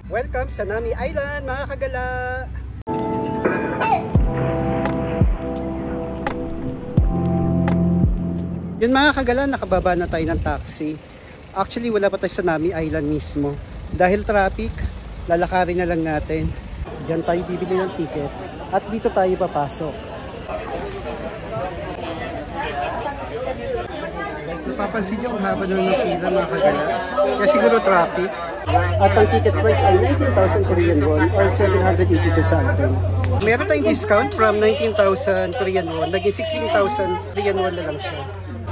Welcome sa Nami Island mga kagala! Yun mga kagala, nakababa na tayo ng taxi. Actually wala pa tayo sa Nami Island mismo. Dahil traffic, lalakarin na lang natin. Diyan tayo bibili ng ticket at dito tayo papasok. Napapansin niyo kung haba na ng pila mga kagala. Kaya siguro traffic. At ang ticket price ay 19,000 Korean won or 782 something. Meron tayong discount from 19,000 Korean won. Naging 16,000 Korean won na lang siya.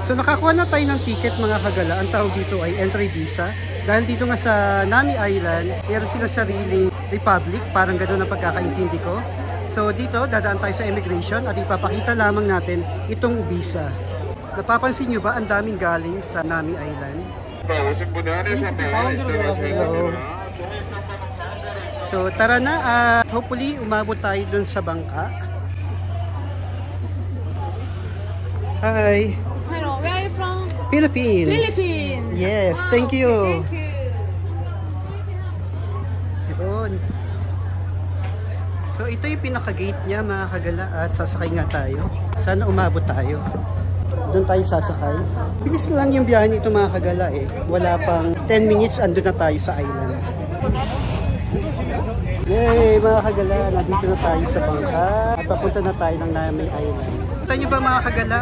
So nakakuha na tayo ng ticket mga kagala. Ang tawag dito ay entry visa. Dahil dito nga sa Nami Island, meron sila sariling republic. Parang gano'n ang pagkakaintindi ko. So dito, dadaan tayo sa immigration at ipapakita lamang natin itong visa. Napapansin nyo ba ang daming galing sa Nami Island? So tara na, hopefully umabot tayo dun sa bangka. Hi! Hello, where are you from? Philippines! Philippines! Yes, thank you! Thank you! Yun. So ito yung pinaka-gate niya mga kagala at sasakay nga tayo. Sana umabot tayo. Doon tayo sasakay. Bilis lang yung biyahe nito mga kagala eh. Wala pang 10 minutes andun na tayo sa island. Yay mga kagala, nandito na tayo sa bangka at papunta na tayo ng Nami Island. Kita nyo ba mga kagala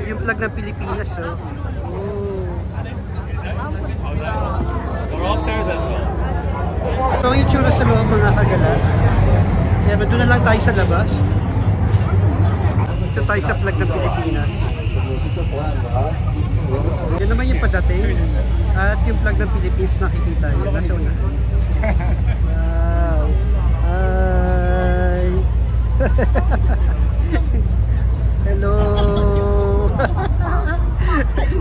yung flag ng Pilipinas? Oh. Ito ang itsura sa loob mga kagala. Pero doon na lang tayo sa labas. Ito tayo sa flag ng Pilipinas. Yan naman yung padating. At yung flag ng Philippines makikita nyo. Nasa una. Wow. Hi. Hello.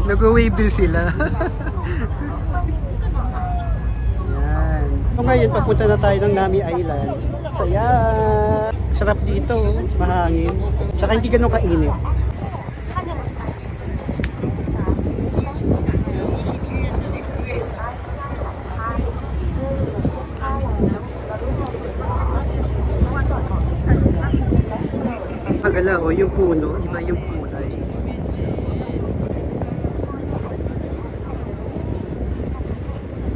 Nag-wave din sila. Yan. So ngayon, papunta na tayo ng Nami Island. Saya. Sarap dito. Mahangin. Saka hindi ganun kainit. Kagala o yung puno, iba yung kulay.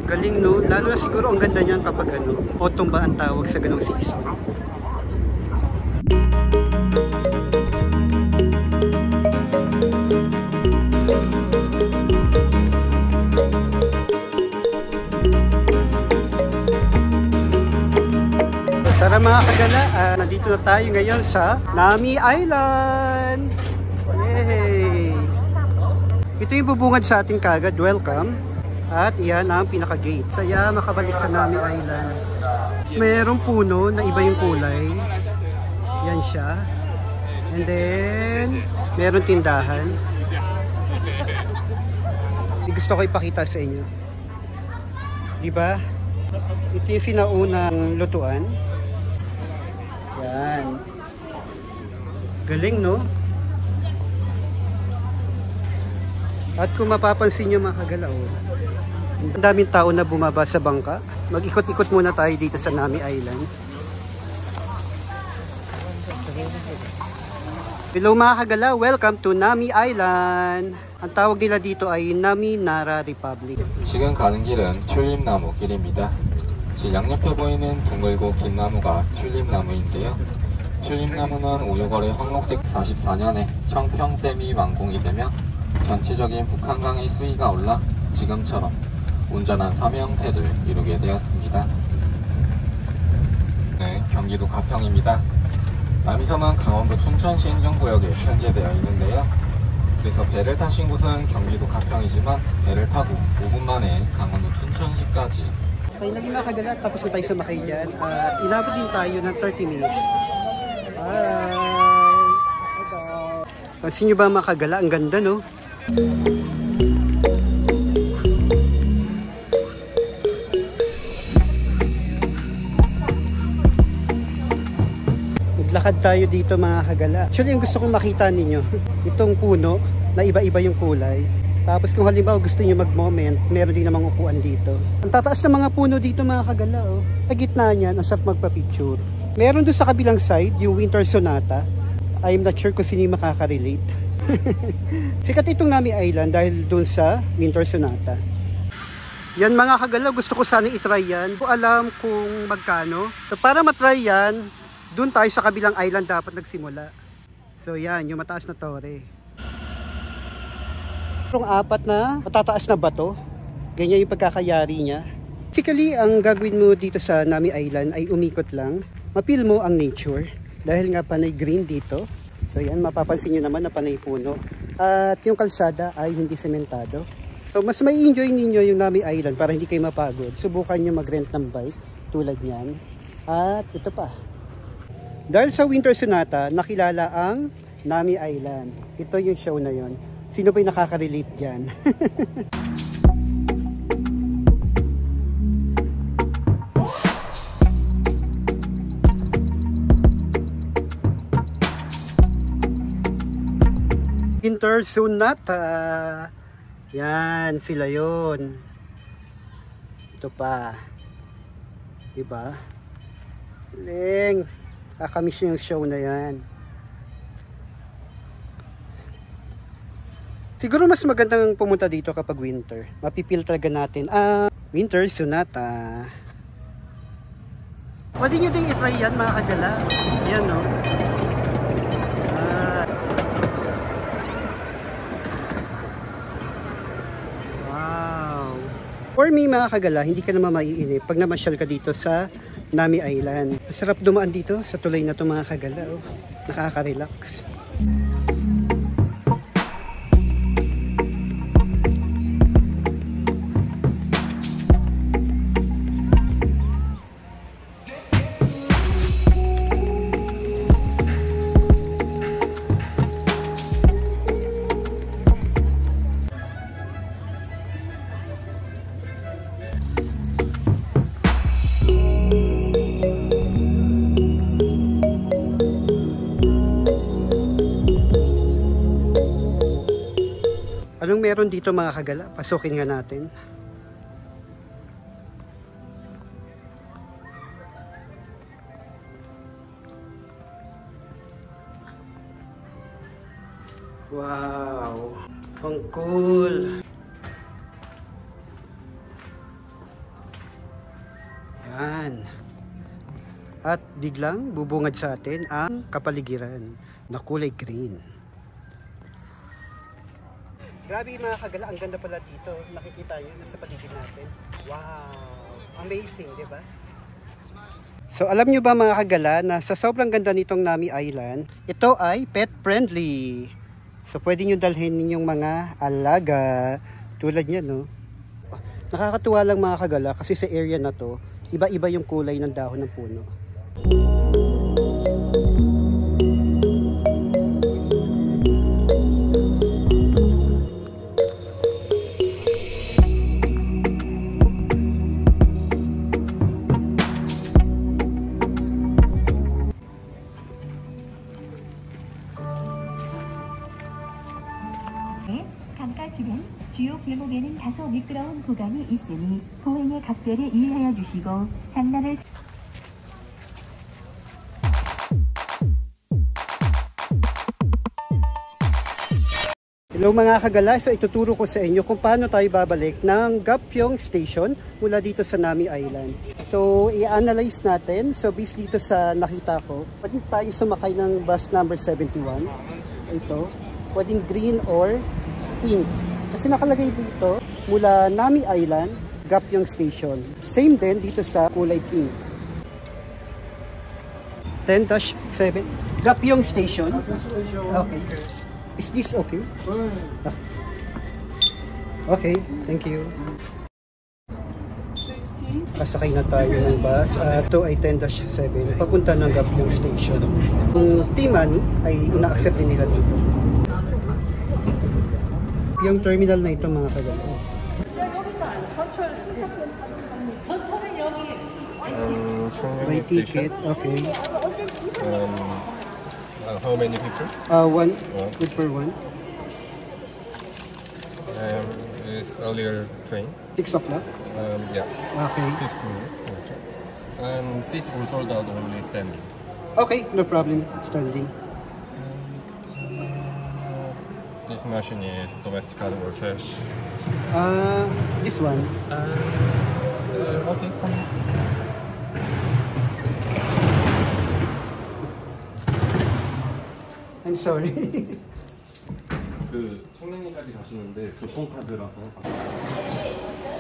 Galing no, lalo na siguro ang ganda niyan kapag ano, autumn ba ang tawag sa ganong season. Tara mga kagala, nandito na tayo ngayon sa Nami Island! Yay! Ito yung bubungad sa ating kagad, welcome. At iyan ang pinaka-gate. Saya makabalik sa Nami Island. Mayroong puno na iba yung kulay. Yan siya. And then, meron tindahan. Gusto ko ipakita sa inyo. Diba? Ito yung sinaunang lutuan. Yan. Galing, no? At kung mapapansin nyo mga kagalaw, ang daming tao na bumaba sa bangka. Mag-ikot-ikot muna tayo dito sa Nami Island. Hello mga kagalaw, welcome to Nami Island. Ang tawag nila dito ay Nami Nara Republic. 지금 가는 길은 튤립나무 길입니다. 지 양옆에 보이는 둥글고 긴 나무가 튤립나무인데요. 튤립나무는 우유거래 황록색 44년에 청평댐이 완공이 되며 전체적인 북한강의 수위가 올라 지금처럼 온전한 섬 형태를 이루게 되었습니다. 네, 경기도 가평입니다. 남이섬은 강원도 춘천시 행정구역에 편제되어 있는데요. 그래서 배를 타신 곳은 경기도 가평이지만 배를 타고 5분 만에 강원도 춘천시까지. Tayo lagi mga kagala, tapos na tayo sumakay dyan. Inabot din tayo ng 30 minutes. Bye! Bye-bye! Pansin nyo ba mga kagala? Ang ganda, no? Maglakad tayo dito mga kagala. Actually, yung gusto kong makita ninyo, itong puno na iba-iba yung kulay. Tapos kung halimbawa gusto niyo mag-moment, meron din namang upuan dito. Ang tataas ng mga puno dito mga kagala, oh. Sa gitna niyan, ang sarap magpa-picture. Meron doon sa kabilang side, yung Winter Sonata. I'm not sure kung sino yung makaka-relate. Sikat itong Nami Island dahil doon sa Winter Sonata. Yan mga kagala, gusto ko sana itry yan. Kung alam kung magkano. So para matry yan, doon tayo sa kabilang island dapat nagsimula. So yan, yung mataas na tore. Yung apat na matataas na bato, ganyan yung pagkakayari niya. Basically, ang gagawin mo dito sa Nami Island ay umikot lang. Mapil mo ang nature. Dahil nga panay green dito. So yan, mapapansin nyo naman na panay puno. At yung kalsada ay hindi sementado. So mas may enjoy ninyo yung Nami Island para hindi kayo mapagod. Subukan nyo mag-rent ng bike tulad yan. At ito pa. Dahil sa Winter Sonata, nakilala ang Nami Island. Ito yung show na yon. Sino ba yung nakaka-relate dyan? Winter Sonata. Yan, sila yon. Ito pa. Diba? Leng. Kakamiss yung show na yan. Siguro mas magandang pumunta dito kapag winter. Mapipil talaga natin ang Winter Sonata. Pwede nyo din itry yan mga kagala. Yan no. Wow. For me mga kagala, hindi ka naman maiinip pag namasyal ka dito sa Nami Island. Masarap dumaan dito sa tulay na ito mga kagala. Oh. Nakaka-relax. Anong meron dito mga kagala? Pasukin nga natin. Wow! Ang cool! Yan. At biglang bubungad sa atin ang kapaligiran na kulay green. Grabe mga kagala, ang ganda pala dito. Nakikita nyo, nasa paligid natin. Wow! Amazing, di ba? So alam nyo ba mga kagala na sa sobrang ganda nitong Nami Island, ito ay pet friendly. So pwede nyo dalhin ninyong mga alaga. Tulad niyan, no? Nakakatuwa lang mga kagala kasi sa area na to, iba-iba yung kulay ng dahon ng puno. 강가 주변 주요 골목에는 다소 미끄러운 구간이 있으니 보행에 각별히 유의하여 주시고 장난을 Hello mga kagala, so ituturo ko sa inyo kung paano tayo babalik ng Gapyeong Station mula dito sa Nami Island. So i-analyze natin, so based dito sa nakita ko, pwede tayo sumakay ng bus number 71. Ito, pwedeng green or pink. Kasi nakalagay dito mula Nami Island, Gapyeong Station. Same din dito sa kulay pink. 10-7 Gapyeong Station. Okay. Is this okay? Okay, thank you. Kasakay na tayo ng bus. Ito ay 10-7 papunta ng Gapyeong Station. Yung T-Money ay ina-accept din nila dito. Yung terminal na ito mga kagala. By ticket, okay. How many people? One. Good for one. It's earlier train. 6 o'clock? Yeah, Okay. 15 minutes. And seat will sold out only standing. Okay, no problem. Standing. This machine is domestic card or cash. This one. Okay, come on. I'm sorry. 그 청량리까지 가시는데 교통카드라서.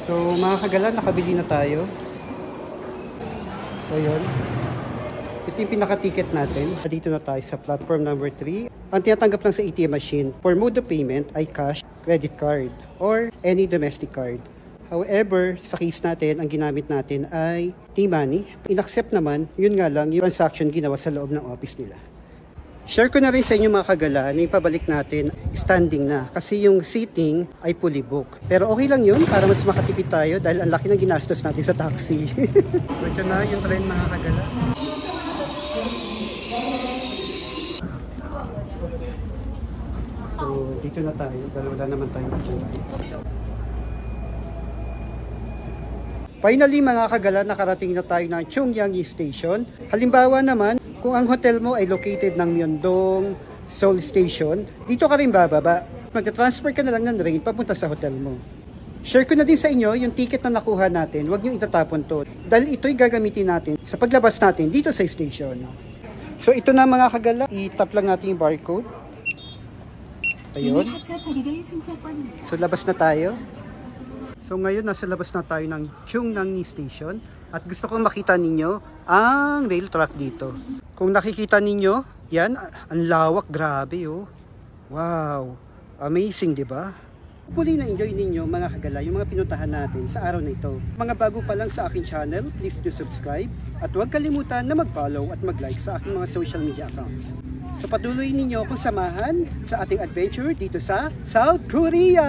So mga kagala, nakabili na tayo. So yun. Ito yung pinaka-ticket natin. Dito na tayo sa platform number 3. Ang tinatanggap lang sa ATM machine for mode of payment ay cash, credit card, or any domestic card. However, sa case natin, ang ginamit natin ay T-Money. In-accept naman, yun nga lang, yung transaction ginawa sa loob ng office nila. Share ko na rin sa inyo mga kagala na yung pabalik natin standing na kasi yung seating ay fully book. Pero okay lang yun para mas makatipid tayo dahil ang laki ng ginastos natin sa taxi. So ito na yung train mga kagala. So dito na tayo dahil wala naman tayong picture. Finally mga kagala, nakarating na tayo ng Chongyang Station. Halimbawa naman, kung ang hotel mo ay located ng Myeongdong Seoul Station, dito ka rin bababa. Mag-transfer ka na lang ng train papunta sa hotel mo. Share ko na din sa inyo yung ticket na nakuha natin. Huwag nyo itatapon to. Dahil ito'y gagamitin natin sa paglabas natin dito sa station. So ito na mga kagala, i-tap lang natin yung barcode. Ayun. So labas na tayo. So ngayon nasa labas na tayo ng Chongyang Station at gusto kong makita ninyo ang rail track dito. Kung nakikita ninyo, yan, ang lawak, grabe oh. Wow, amazing, di ba? Hopefully na-enjoy ninyo mga kagala yung mga pinuntahan natin sa araw na ito. Mga bago pa lang sa aking channel, please do subscribe at huwag kalimutan na mag-follow at mag-like sa aking mga social media accounts. So patuloy ninyo akong samahan sa ating adventure dito sa South Korea!